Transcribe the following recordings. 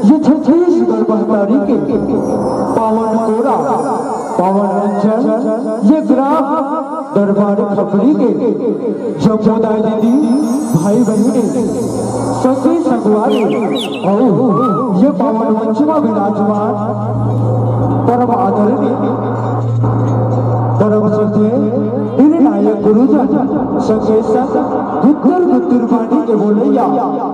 ये छत्तीसगढ़ बहतारी के पावन कोरा पावन अंचल ये ग्राम दरबार खपरी के जमोदाय दीदी भाई बहने सखी सगवारी और ये पावन मंचमा विराजमान परम आदरणीय परम श्रद्धेय निर्णायक गुरुजन संकेशक गुत्तर गुत्तर वाणी के बोलैया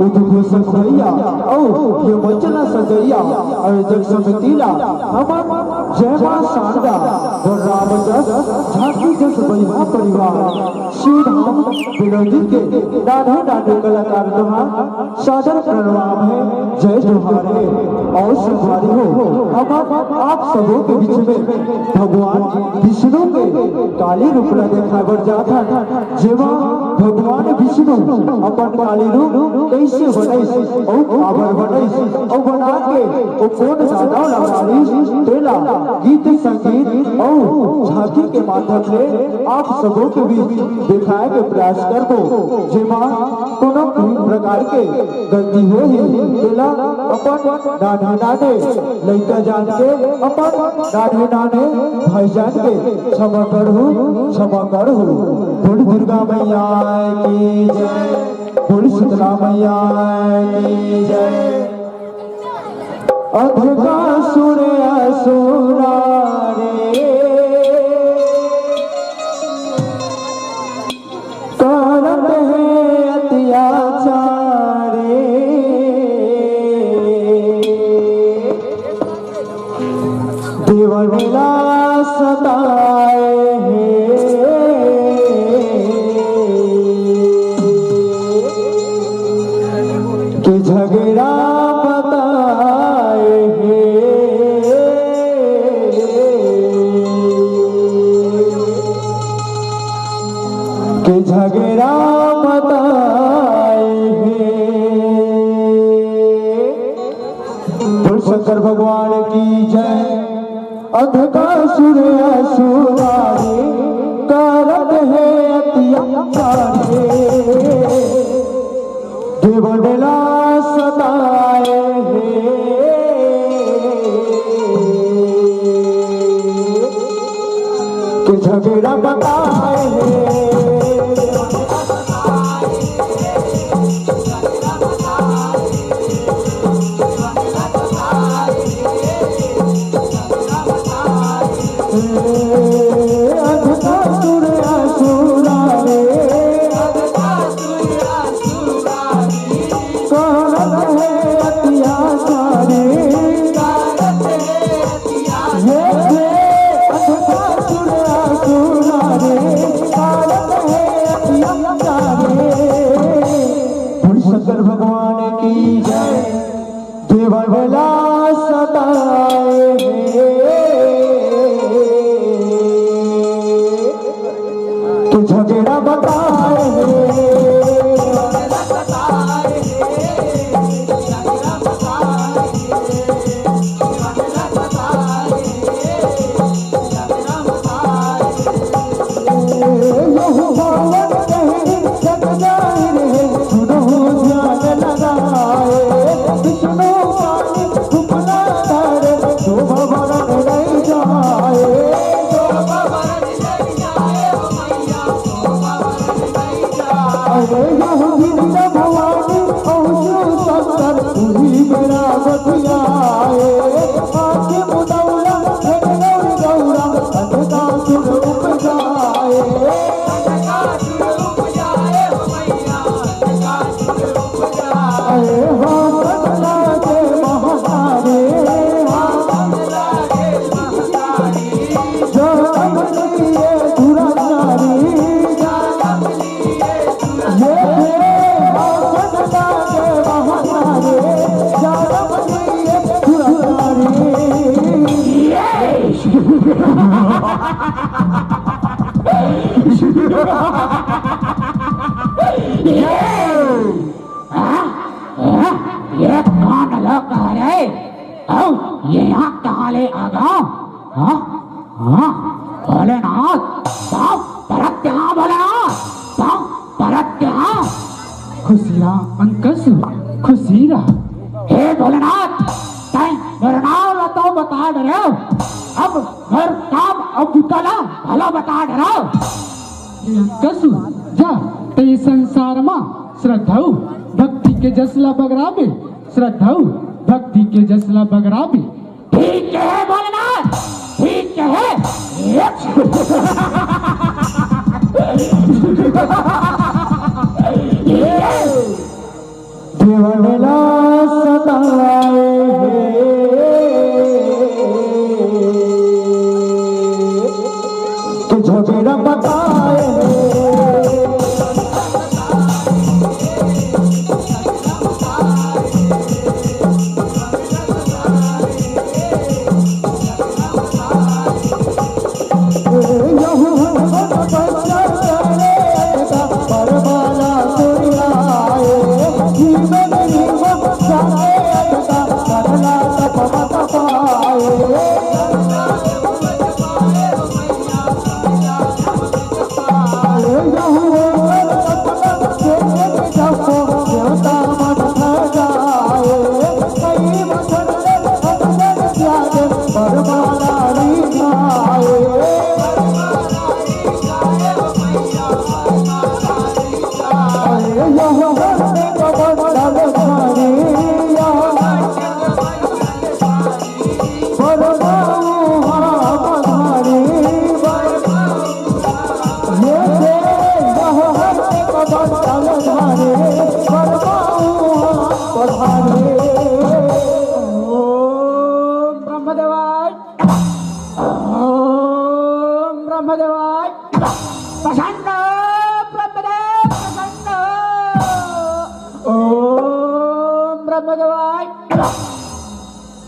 उद्घोषक भैया और ये वचना सजैया आयोजक समितिला हमर जय मां शारदा और रामजस झांकी जस बलिहा परिवार शिवधाम विनोदी के दाढ़े दाढ़े कलाकार दोहा सादर प्रणाम है जय जोहार है और सुधारी हो हम आप सबों के बीच में भगवान विष्णु के काली रूप देखा बर जाता जेवा भगवान विष्णु अपन काली रूप कैसे बनाई और आवर बनाई और बना के वो कौन ज्यादा लगाई तेला गीत संगीत और झांकी के माध्यम से आप सबों के बीच दिखाए के प्रयास कर दो जेमा कोनो प्रकार के गलती हो ही तेला अपन डाढ़े डाढ़े लइका जान के अपन डाढ़े डाढ़े भाई जान के क्षमा कर बोल दुर्गा मैया की जय बोल शीतला मैया की जय अधका सुरे असुरा रे करत है अत्याचार देवर मिला सताए कि झगड़ा बताए कि झगड़ा बताए बोल शंकर भगवान की जय अधकासुर असुरारे करत है अत्याचारे देवडला सताए कि झगड़ा बताए शंकर भगवान की जय देवला सताए कि झगड़ा बताए ये कौन लोग है? ये यहाँ कहाँ ले आ गया? भोलेनाथ परत यहाँ खुशियाँ अंकस खुशी रहा। हे भोलेनाथ, मेरा नाम बताओ, बता रहे हो अब घर काम अब कला भला बता रहे कसु जा ते संसार में श्रद्धाऊ भक्ति के जसला बगराबे, श्रद्धाऊ भक्ति के जसला बगराबे। ठीक है भोलेनाथ, ठीक है। देवनेला सताए तुझे मेरा बताए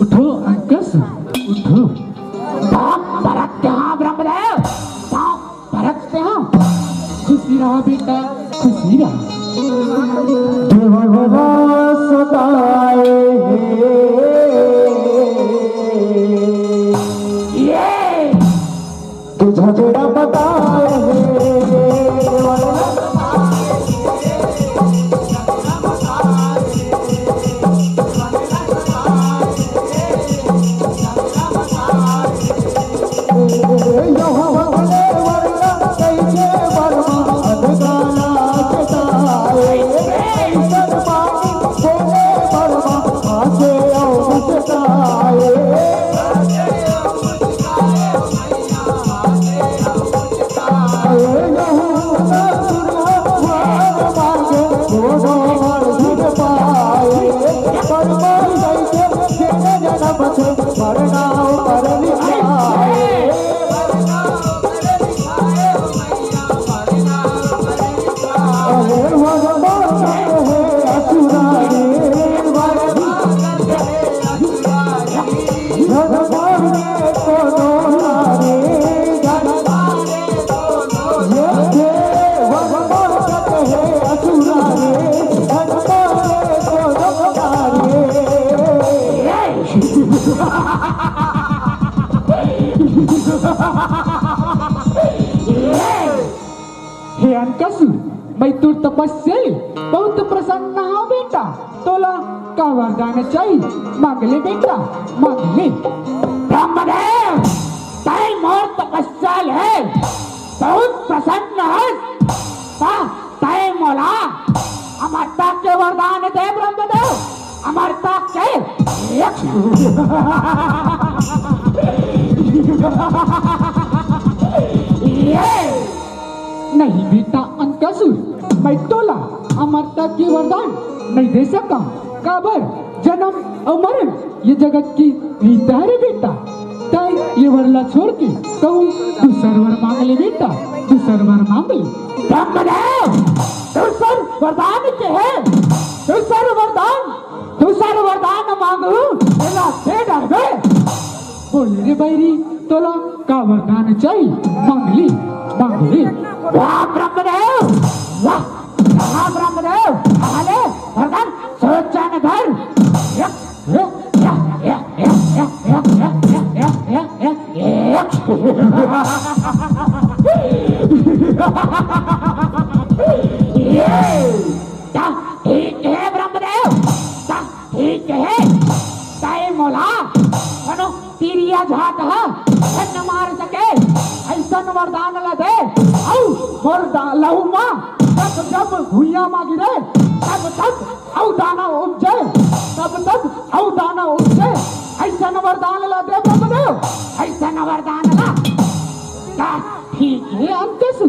उठो अंकस उठो। खुशी रहा बेटा, खुशी रहा। तुझा बेड़ा बताए हे अंकस, मैं तुर तपस्या बहुत प्रसन्न हूँ बेटा। तोला का वरदान चाहिए मांग ले बेटा, मांग ले। ब्रह्मदेव, ताई मोर तपस्या है बहुत प्रसन्न है। ताई मोला अमरता के वरदान दे ब्रह्मदेव, अमरता के। नहीं बेटा अंकसुर, मैं तोला अमरता की वरदान नहीं दे सका। काबर जन्म और मरण ये जगत की रीत है रे बेटा। ताई ये वरला छोड़ के कहूँ दूसर वर मांग ले बेटा, दूसर वर मांग ले। दूसर वरदान के है, दूसर वरदान मांगू दे डरबे। बोल रे बैरी, तोला का वरदान चाहिए मांग ली, मांग ली। वाह ब्रह्मदेव, वाह ब्रह्मदेव, आले वरदान सोचन धर। ठीक है ब्रह्मदेव, ठीक है ताए मोला कनो तीरिया झाट है न मार सके ऐसा वरदान ल दे औ वरदान लहू मां जब जब भुइया मां गिरे तब तब औ दाना उपजे तब तब औ दाना उपजे ऐसा वरदान ल दे ब्रह्मदेव ऐसा वरदान ला का ठीक है अंतस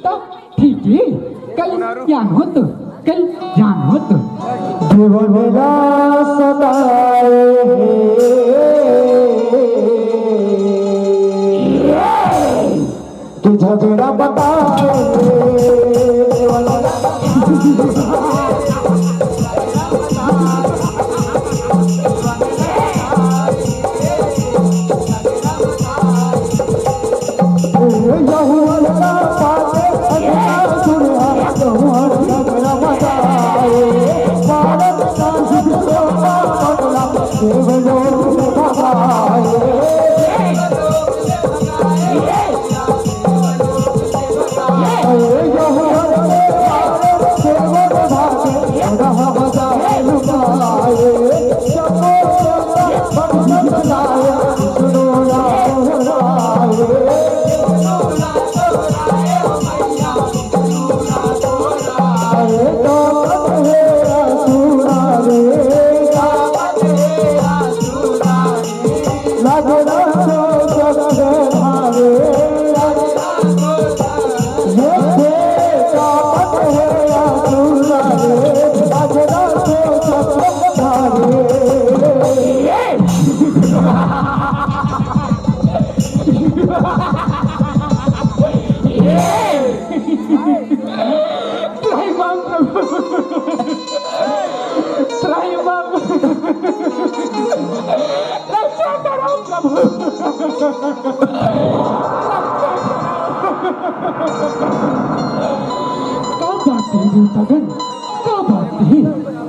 तो ठीक है कल ज्ञान होत कल ज्ञान होत जीवन मेरा सताए तुझे मेरा बताए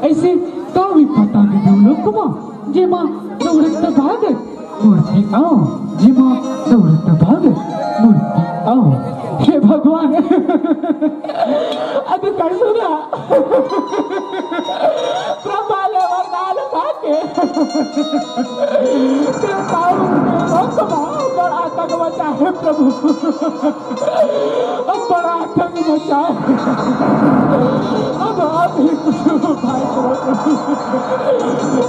ऐसे का भी पता नहीं लोग को जे मां दौड़त भाग मूर्ति आओ जे मां दौड़त भाग मूर्ति आओ हे भगवान अब कर सुना प्रभाले वरदान पाके कृपाओं में बड़ा तक बचा है प्रभु अब बड़ा तक बचा अब आप ही कुछ उपाय करो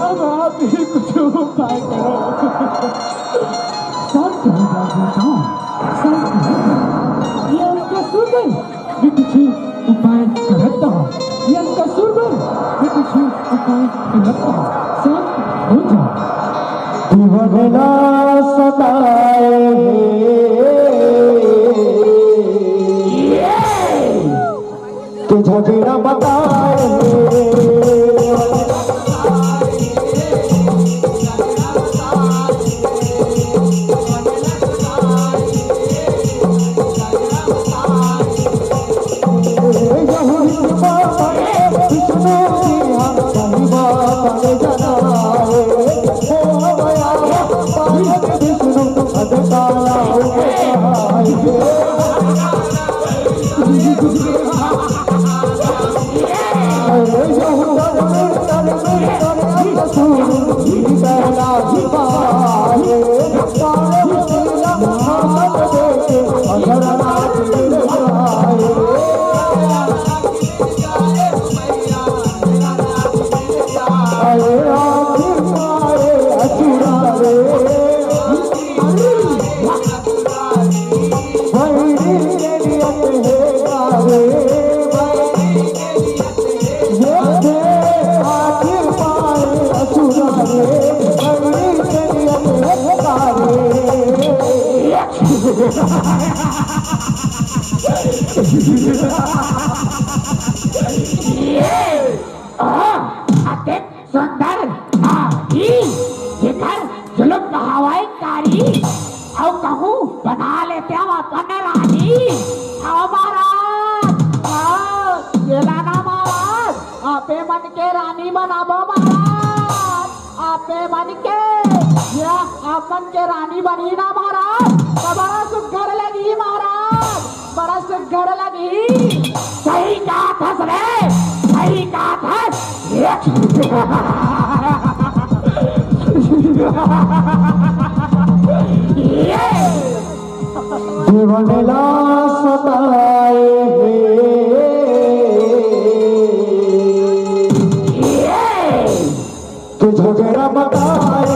अब आप ही कुछ उपाय करो शांत हो जाओ शांत हो जाओ ये उनका सुर गए मैं कुछ उपाय करता हूँ ये उनका सुर गए मैं कुछ उपाय करता हूँ शांत हो जाओ जीवन ना सताए तुझे मेरा बताए सुंदर जुलूम हवाई कारी और कहूँ बना लेते हम अपन रानी महाराज आपे मन के रानी बनाबो महाराज आपे मन के या अपन के रानी बनी ना महाराज तो बड़ा सुघर लगी महाराज बड़ा सुघर लगी सही कहा था सही कहा था जीवनला सताए तू झगड़ा बताए